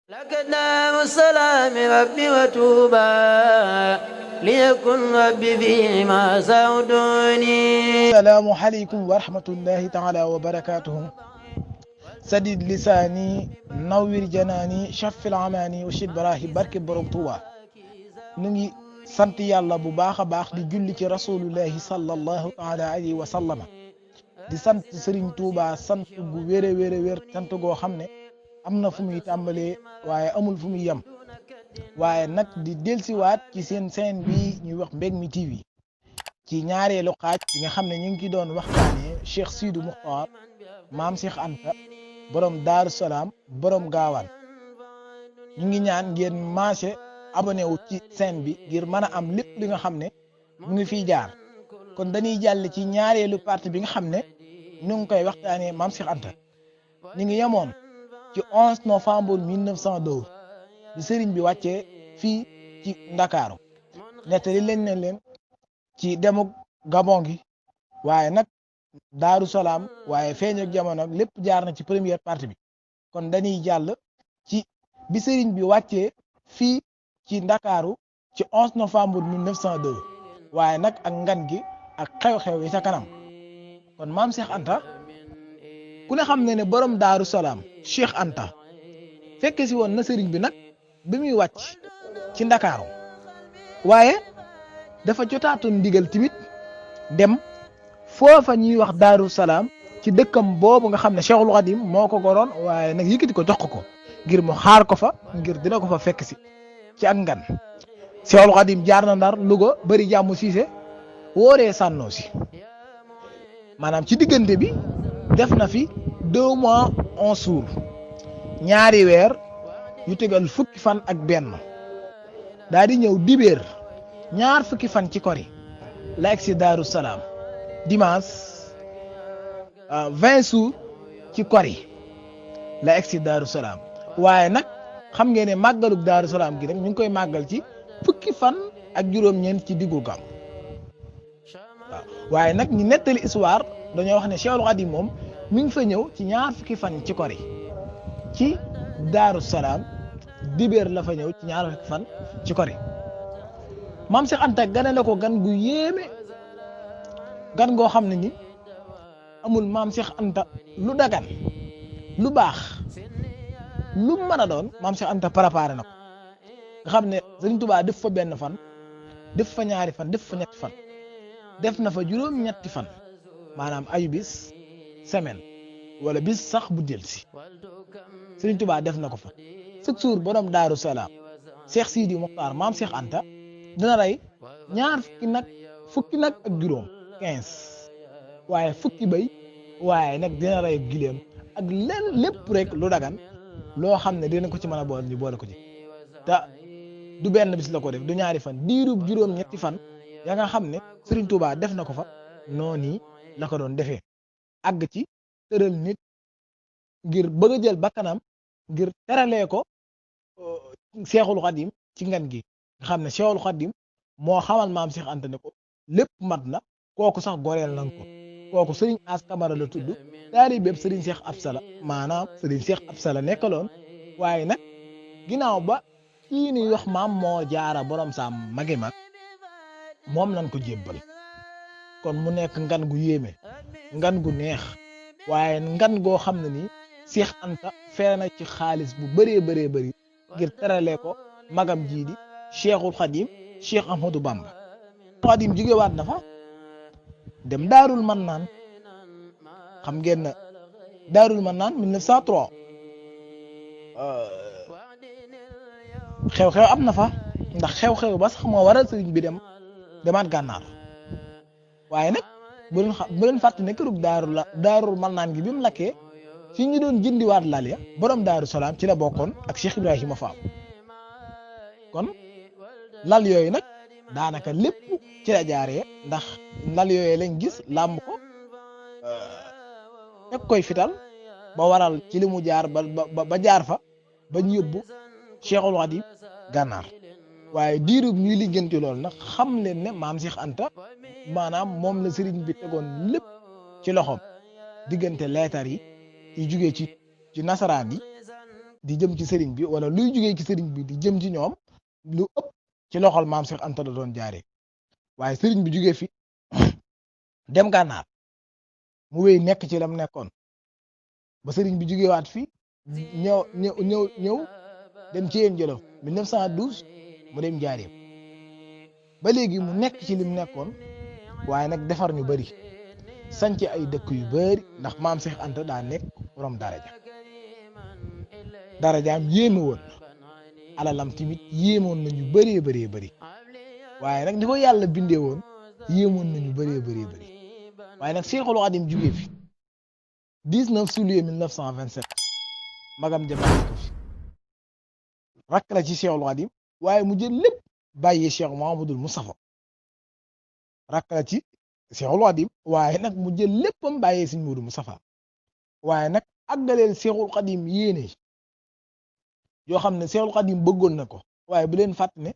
لك دام السلام ربي وتوبى ليكن ربي فيما سعدوني. السلام عليكم ورحمة الله تعالى وبركاته. سديد لساني نوّر جناني شف العماني وشد براهي برك بروم توبا. نغي sant yàlla bu baax a baax di julli ci rasulullahi sallallahu taala alayhi wa sallama di sant Serigne Touba sant gu wére wér sant goo xam ne am na fu muy tàmbalee waaye amul fu muy yem waaye nag di delsiwaat ci seen chaîne bi ñuy wax Mbegmi TV ci ñaareelu xaaj bi nga xam ne ñu ngi ci doon waxtaanee Cheikh Sidou Mokhtar maam Cheikh Anta borom Daaru Salaam borom gaawaan ñu ngi ñaan ngeen maase abonné wu ci chaîne bi ngir mën a am lépp li nga xam ne mu ngi fiy jaar kon dañuy jàll ci ñaareelu partie bi nga xam ne ñu ngi koy waxtaanee maam Cheikh Anta ñu ngi yemoon ci 11 novembre 1902 bi sëriñ bi wàccee fii ci Ndakaaru nettali leen ci demuk Gabon gi waaye nag Daaru Salaam waaye feeñ ak jamono lépp jaar na ci première partie bi kon dañuy jàll ci bi sëriñ bi wàccee fii ci Ndakaaru ci 11 novembre 1902 waaye nag ak ngan gi ak xew-xew yi ca kanam kon maam Cheikh Anta ku ne xam ne borom Daaru Salaam Cheikh Anta fekke si woon na sëriñ bi nag bi muy wàcc ci Ndakaaru waaye dafa jotaatoon ndigal tamit dem foofa ñuy wax Daaru Salaam ci dëkkam boobu nga xam ne Cheikhul Khadim moo ko goroon waaye nag yëkkati ko jox ko ngir mu xaar ko fa ngir dina ko fa fekk si ci ak ngan Cheikhul Khadim jaar na Ndar Louga bari jàmm siise wooree sànnoo si maanaam ci diggante bi def na fi 2 mois 11 jours ñaari weer yu tegal fukki fan ak benn daa di ñëw dibéer ñaar fukki fan ci kori la egg si Daaru Salaam dimanche 20 jours ci kori la egg si Daaru Salaam waaye nag xam ngeen ne màggalug Daaru Salaam gi rek ñu ngi koy màggal ci fukki fan ak juróom-ñeent ci diggu gam waaw waaye nag ñu nettali histoire dañoo wax ne Cheikhul Khadim moom mi ngi fa ñëw ci ñaar fukki fan ci kori ci Daaru Salaam dibéer la fa ñëw ci ñaar fukki fan ci kori maam Cheikh Anta gane na ko gan gu yéeme gan goo xam ne ni amul maam Cheikh Anta lu dagan lu baax lu mën a doon maam Cheikh Anta préparé na ko nga xam ne Sëriñ Tuubaa def fa benn fan def fa ñaari fan def fa ñetti fan def na fa juróom-ñetti fan maanaam ayu bis semaine wala bis sax bu del si Sëriñ Tuubaa def na ko fa chaque jour borom Daaru Salaam Cheikh Sidi Mokhtar maam Cheikh Anta dina rey ñaar fukki nag ak juróom 15 waaye fukki bay waaye nag dina rey gileem ak lenn lépp rek lu dagan loo xam ne dina ko ci mën a boole ñu boole ko ci te du benn bis la ko def du ñaari fan diirub juróom-ñetti fan ya nga xam ne Serigne Touba def na ko fa noonu la ko doon defee àgg ci tëral nit ngir bëgg a jël bakkanam ngir teralee ko Cheikhul Khadim ci ngan gi nga xam ne Cheikhul Khadim moo xamal maam Cheikh Anta ne ko lépp mat na kooku sax goreel nañ ko kooku Serigne As Camara la tudd taalibeeb Serigne Cheikh Absala maanaam Serigne Cheikh Absala nekkaloon waaye nag ginnaaw ba kii ni wax maam moo jaara borom saam magi mag moom lañ ko jébbal kon mu nekk ngan gu yéeme ngan gu neex waaye ngan goo xam ne ni Cheikh Anta fere na ci xaalis bu bëree bëri ngir teralee ko magam jii di Cheikhul Khadim Cheikh Ahmadou Bamba Khadim jógewaat na fa dem Daarul Mannaan xam ngeen na Daarul Mannaan 1903 xew-xew am na fa ndax xew-xew ba sax moo waral sëriñ bi demaat gànnaar waaye nag bu leen fàtte ne kërug Daarul Mannaan gi bi mu lakkee fi ñu doon jëndiwaat lal ya borom Daaru Salaam ci la bokkoon ak Cheikh Ibrahima Fall kon lal yooyu nag daanaka lépp ci la jaaree ndax lal yooyu lañ gis làmb ko teg koy fital ba waral ci li mu jaar ba jaar fa ba ñu yóbbu Cheikhul Khadim gànnaar waaye diirub ñuy liggéenti loolu nag xam leen ne maam Cheikh Anta maanaam moom la sëriñ bi tegoon lépp ci loxoom diggante leetar yi jugee ci nasaraan yi di jëm ci sëriñ bi wala luy jugee ci sëriñ bi di jëm ci ñoom lu ëpp ci loxol maam Cheikh Anta la doon jaaree waaye sëriñ bi jugee fi dem gànnaar mu wéy nekk ci lam nekkoon ba sëriñ bi jugee waat fi ñëw dem ci yéen Jolof 1912 mu dem Njaaréem ba léegi mu nekk ci lim nekkoon waaye nag defar ñu bari sanc ay dëkk yu bari ndax maam Cheikh Anta daa nekk borom darajaam yéeme woon alalam tamit yéemoon nañu bëree bëri waaye nag ni ko yàlla bindee woon yéemoon nañu bëree bëri waaye nag Cheikhul Khadim jugee fi 19 juillet 1927 magam ja bàyyi ko fi rakk la ci Cheikhul Khadim waaye mu jël lépp bàyyi Cheikh Mouhamadoul Moustapha rakk la ci Cheikhul Khadim waaye nag mu jël léppam bàyyee Sëñ Modou Moustapha waaye nag àggaleel Cheikhul Khadim yéene yoo xam ne Cheikhul Khadim bëggoon na ko waaye bu leen fàtte ne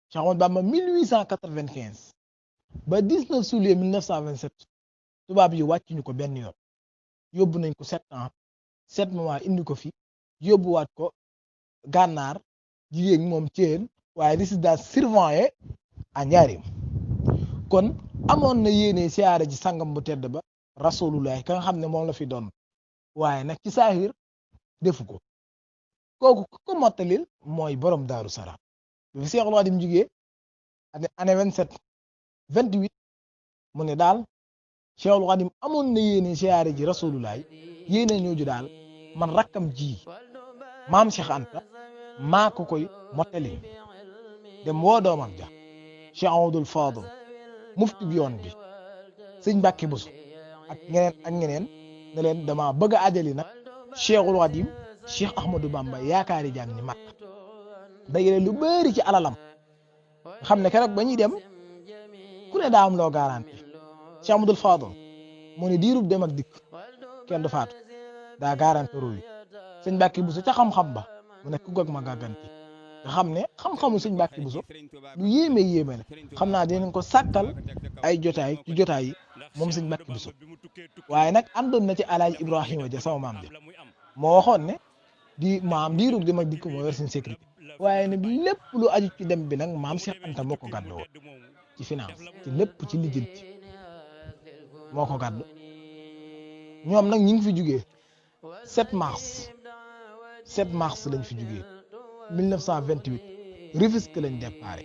Cheikh Ahmadou Bamba 1895 ba 19 juillet 1927 tubaab yi wàcc ñu ko benn yoon yóbbu nañ ko 7 ans 7 mois indi ko fi yóbbuwaat ko gànnaar jigéen ñi moom Thiène waaye résidence surveillée à Njaaréem kon amoon na yéene siyaare ji sangam bu tedd ba rasulullah ka nga xam ne moom la fi doon waaye nag ci saahir defu ko kooku ko mottalil mooy borom Daaru Salaam bi fi Cheikhul Khadim jugee année 27 28 mu ne daal Cheikhul Khadim amoon na yéene siyaare ji rasulullah yéene ñooju daal man rakkam ji maam Cheikh Anta maa ko koy mottalil dem woo doomam ja Cheikh Amadou Fadl mufti bi yoon bi sëñ Mbàkke Buso ak ñeneen ne leen dama bëgg a ajali nag Cheikhul Khadim Cheikh Ahmadou Bamba yaakaari jaam ni Makka dajale lu bëri ci alalam xam ne keroog ba ñuy dem ku ne daa am loo garanti Cheikh Amadou Fadl mu ne diirub dem ak dikk kenn du faatu daa garanti ruuy sëñ Mbàkke Buso ca xam-xam ba mu ne ku gog ma gàgganti nga xam ne xam-xamu sëñ Mbàkke Buso lu yéeme la xam naa dinañ ko sàkkal ay jotaay ci jotaay yi moom sëñ Mbàkke Buso waaye nag àndoon na ci Alaaji Ibrahima ja sama maam ja moo waxoon ne diirug dem ak dikk moo yor seen sécurité waaye nag lépp lu aju ci dem bi nag maam Cheikh Anta moo ko gàddu woon ci finance ci lépp ci lijjanti moo ko gàddu ñoom nag ñi ngi fi jugee 7 mars lañ fi jugee 1928 Rufisque lañ déparé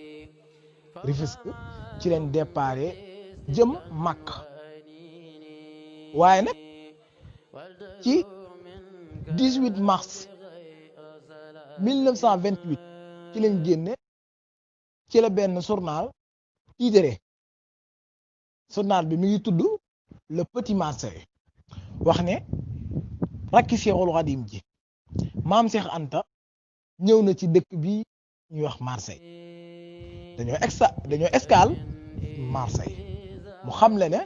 ci lañ déparé jëm Makk waaye nag ci 18 mars 1928 ci lañ génne ci la benn journal titré journal bi mi ngi tudd Le Petit Marseillais wax ne rakki Cheikhul Khadim ji maam Cheikh Anta ñëw na ci dëkk bi ñuy wax Marseille dañoo escale Marseille mu xam le ne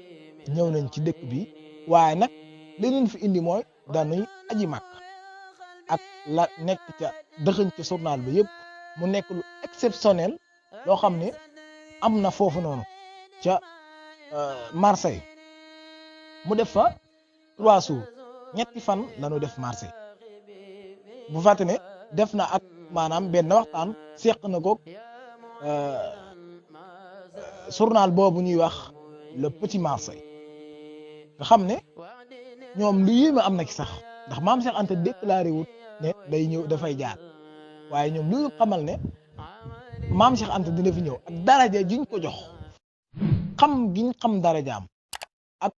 ñëw nañ ci dëkk bi waaye nag li leen fi indi mooy dañuy aji Makka ak la nekk ca dëxëñ ca journal bi yëpp mu nekk lu exceptionnel loo xam ne am na foofu noonu ca Marseille mu def fa 3 jours ñetti fan lañu def Marseille bu fàtte ne def na ak maanaam benn waxtaan seq na ko journal boobu ñuy wax Le Petit Marseille nga xam ne ñoom lu yéeme am na ci sax ndax maam Cheikh Anta déclaré wut ne day ñëw dafay jaar waaye ñoom lu xamal ne maam Cheikh Anta dina fi ñëw ak daraja jiñ ko jox xam giñ xam darajaam ak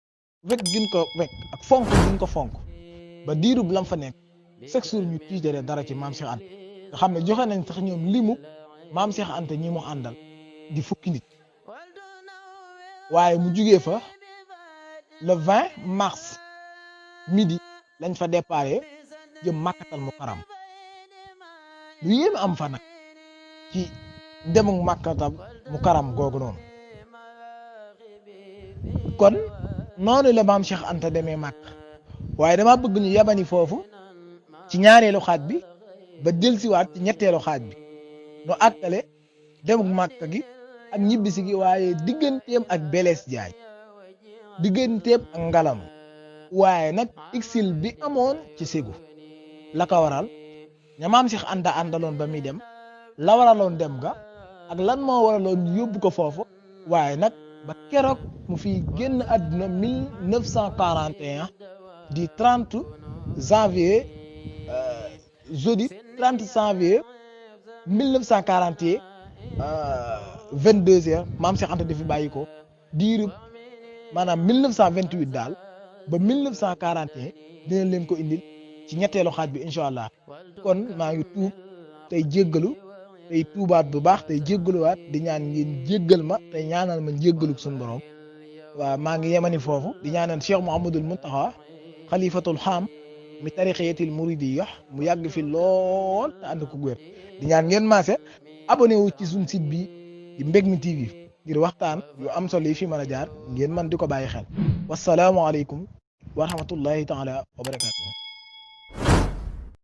wekk giñ ko wekk ak fonk giñ ko fonk ba diirub lam fa nekk chaque jour ñu tiitare dara ci maam Cheikh Anta nga xam ne joxe nañ sax ñoom limu maam Cheikh Anta ñi mu àndal di fukki nit waaye mu jugee fa le 20 mars midi lañ fa déparé jëm Makkatal Mukarram lu yéeme am fa nag ci demuk Makkatal Mukarram googu noonu kon noonu la maam Cheikh Anta demee Makka waaye dama bëgg ñu yabani foofu ci ñaareelu xaaj bi ba dellusiwaat ci ñetteelu xaaj bi nu àggale demuk Makka gi ak ñibbisi gi waaye digganteem ak Blaise Diagne digganteem ak Ngalam waaye nag exil bi amoon ci Ségou la ko waral ña maam Cheikh Anta àndaloon ba muy dem la waraloon dem ga ak lan moo waraloon yóbbu ko foofu waaye nag ba keroog mu fi génn àdduna 1941 di 30 janvier jeudi 30 janvier 1941 22h maam Cheikh Anta di fi bàyyi ko diirub maanaam 1928 daal ba 1941 dina leen ko indil ci ñetteelu xaaj bi incha allah kon maa ngi tuub tey jéggalu tey tuubaat bu baax tey jéggaluwaat di ñaan ngeen jéggal ma tey ñaanal ma jéggalu suñu borom waaw maa ngi yemani foofu di ñaanal Cheikh Mouhamadul Muntaxa xalifatul xaam mi tarixiyatil muridiyya mu yàgg fi lool te ànd ko wér di ñaan ngeen maase abonné wu ci suñ site bi di Mbegmi TV ngir waxtaan yu am solo yi fi mën a jaar ngeen man di ko bàyyi xel wasalaamualeykum wa rahmatullahi taala wa barakatuh